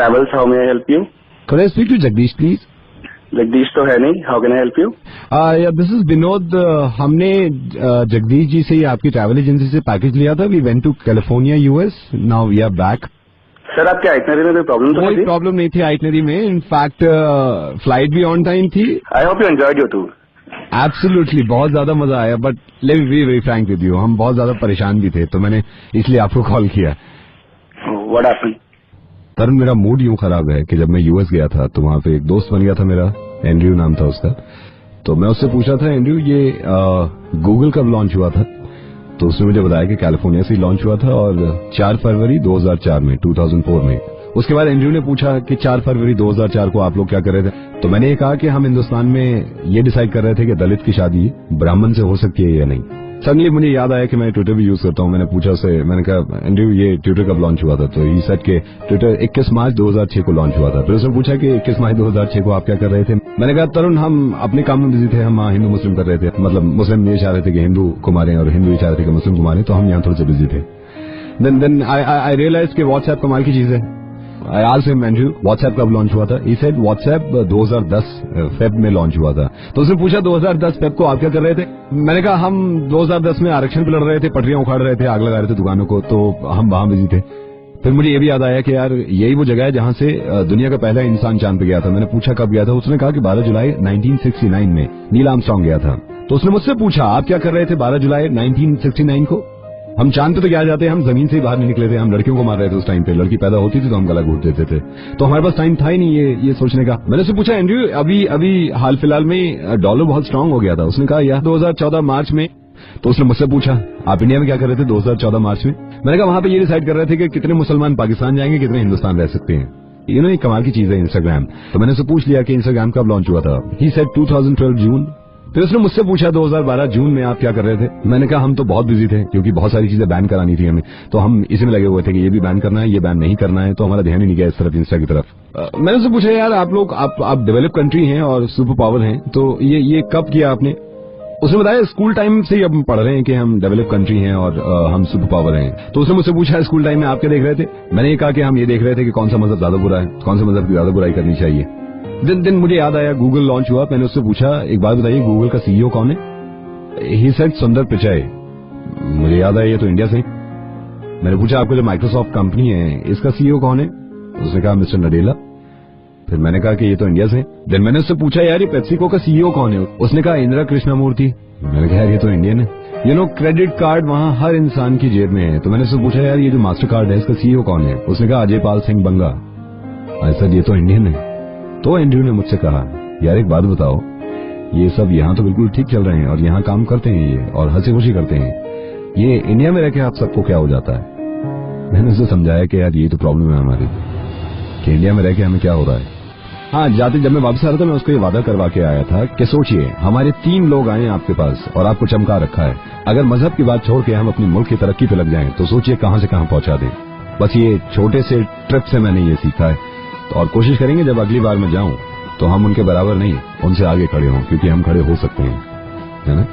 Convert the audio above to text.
Travels, how may I help you? Could I speak to Jagdish, please? Jagdish तो है नहीं. How can I help you? Yeah, this is Vinod. हमने जगदीश जी से आपकी travel agency से package लिया था. We went to California, US. Now we are back. Sir आपके आइटनरी में कोई प्रॉब्लम तो नहीं थी? कोई प्रॉब्लम नहीं थी आइटनरी में. इनफैक्ट फ्लाइट भी ऑन टाइम थी. I hope you enjoyed your tour. Absolutely बहुत ज्यादा मजा आया. But let me be very Frank with you, हम बहुत ज्यादा परेशान भी थे, तो मैंने इसलिए आपको कॉल किया. What happened? पर मेरा मूड यूं खराब है कि जब मैं यूएस गया था तो वहां पे एक दोस्त बन गया था मेरा, एंड्रयू नाम था उसका. तो मैं उससे पूछा था, एंड्रयू ये गूगल कब लॉन्च हुआ था? तो उसने मुझे बताया कि कैलिफोर्निया से लॉन्च हुआ था और 4 फरवरी 2004 में 2004 में. उसके बाद एंड्रयू ने पूछा कि 4 फरवरी 2004 को आप लोग क्या कर रहे थे? तो मैंने ये कहा कि हम हिंदुस्तान में ये डिसाइड कर रहे थे कि दलित की शादी ब्राह्मण से हो सकती है या नहीं. सडनली मुझे याद आया कि मैं ट्विटर भी यूज करता हूँ. मैंने पूछा उससे, मैंने कहा एंड्रयू ये ट्विटर कब लॉन्च हुआ था? तो ही सेड के ट्विटर 21 मार्च 2006 को लॉन्च हुआ था. फिर उसने पूछा कि 21 मार्च 2006 को आप क्या कर रहे थे? मैंने कहा तरुण हम अपने काम में बिजी थे, हम हिंदू मुस्लिम कर रहे थे. मतलब मुस्लिम ये चाह रहे थे कि हिंदू को मारें और हिंदू ये चाह रहे थे कि मुस्लिम को मारें, तो हम यहाँ थोड़े से बिजी थे. देन आई रियलाइज कि व्हाट्सएप कमाल की चीज है. I asked him, Andrew, WhatsApp कब लॉन्च हुआ था? He said WhatsApp 2010 फेब में लॉन्च हुआ था. तो उसने पूछा 2010 फेब को आप क्या कर रहे थे? मैंने कहा हम 2010 में आरक्षण पे लड़ रहे थे, पटरियां उखाड़ रहे थे, आग लगा रहे थे दुकानों को, तो हम वहां बिजी थे. फिर मुझे ये भी याद आया कि यार यही वो जगह है जहां से दुनिया का पहला इंसान चांद पे गया था. मैंने पूछा कब गया था? उसने कहा कि 12 जुलाई 1969 में नील आर्मस्ट्रांग गया था. तो उसने मुझसे पूछा आप क्या कर रहे थे 12 जुलाई 1969 को? हम चांद पे तो क्या जाते हैं, हम जमीन से ही बाहर नहीं निकले थे. हम लड़कियों को मार रहे थे उस टाइम पे. लड़की पैदा होती थी तो हम गला घोट देते थे. तो हमारे पास टाइम था ही नहीं ये सोचने का. मैंने उससे पूछा एंड्रयू अभी हाल फिलहाल में डॉलर बहुत स्ट्रांग हो गया था. उसने कहा यह 2014 मार्च में. तो उसने मुझसे पूछा आप इंडिया में क्या कर रहे थे 2014 मार्च में? मैंने कहा वहां पे ये डिसाइड कर रहे थे कि कितने मुसलमान पाकिस्तान जाएंगे, कितने हिंदुस्तान रह सकते हैं. यू नो ये कमाल की चीज है इंस्टाग्राम. तो मैंने उससे पूछ लिया कि इंस्टाग्राम कब लॉन्च हुआ था. ही सेड 2012 जून. फिर उसने मुझसे पूछा 2012 जून में आप क्या कर रहे थे? मैंने कहा हम तो बहुत बिजी थे क्योंकि बहुत सारी चीजें बैन करानी थी हमें, तो हम इसी में लगे हुए थे कि ये भी बैन करना है, ये बैन नहीं करना है. तो हमारा ध्यान ही नहीं गया इस तरफ, इंस्टा की तरफ. मैंने उससे पूछा यार आप लोग आप डेवलप कंट्री हैं और सुपर पावर हैं, तो ये कब किया आपने? उसने बताया स्कूल टाइम से ही अब पढ़ रहे हैं कि हम डेवलप कंट्री हैं और हम सुपर पावर हैं. तो उसने मुझसे पूछा स्कूल टाइम में आप क्या देख रहे थे? मैंने ये कहा कि हम ये देख रहे थे कि कौन सा मजहब ज्यादा बुरा है, कौन सा मजहब की ज्यादा बुराई करनी चाहिए. दिन मुझे याद आया गूगल लॉन्च हुआ. मैंने उससे पूछा एक बात बताइए गूगल का सीईओ कौन है? ही सेड सुंदर पिचाई. मुझे याद आया ये तो इंडिया से. मैंने पूछा आपको जो माइक्रोसॉफ्ट कंपनी है इसका सीईओ कौन है? उसने कहा मिस्टर नडेला. फिर मैंने कहा कि ये तो इंडिया से. देन मैंने उससे पूछा यार ये पेप्सिको का सीईओ कौन है? उसने कहा इंदिरा कृष्णमूर्ति. मैंने कहा यार ये तो इंडियन है. यू नो क्रेडिट कार्ड वहाँ हर इंसान की जेब में है. तो मैंने उससे पूछा यार ये जो मास्टर कार्ड है इसका सीईओ कौन है? उसने कहा अजय पाल सिंह बंगा. ऐसा ये तो इंडियन है. तो एंड्रयू ने मुझसे कहा यार एक बात बताओ, ये सब यहाँ तो बिल्कुल ठीक चल रहे हैं और यहाँ काम करते हैं ये और हंसी खुशी करते हैं, ये इंडिया में रह के आप सबको क्या हो जाता है? मैंने उसे समझाया कि यार ये तो प्रॉब्लम है हमारी कि इंडिया में रह के हमें क्या हो रहा है. हाँ जाते जब मैं वापस आ रहा था मैं उसको ये वादा करवा के आया था कि सोचिए हमारे 3 लोग आए आपके पास और आपको चमका रखा है. अगर मजहब की बात छोड़ के हम अपनी मुल्क की तरक्की पे लग जाएं तो सोचिए कहां से कहां पहुंचा दें. बस ये छोटे से ट्रिप से मैंने ये सीखा है. और कोशिश करेंगे जब अगली बार मैं जाऊं तो हम उनके बराबर नहीं उनसे आगे खड़े हों, क्योंकि हम खड़े हो सकते हैं, है ना.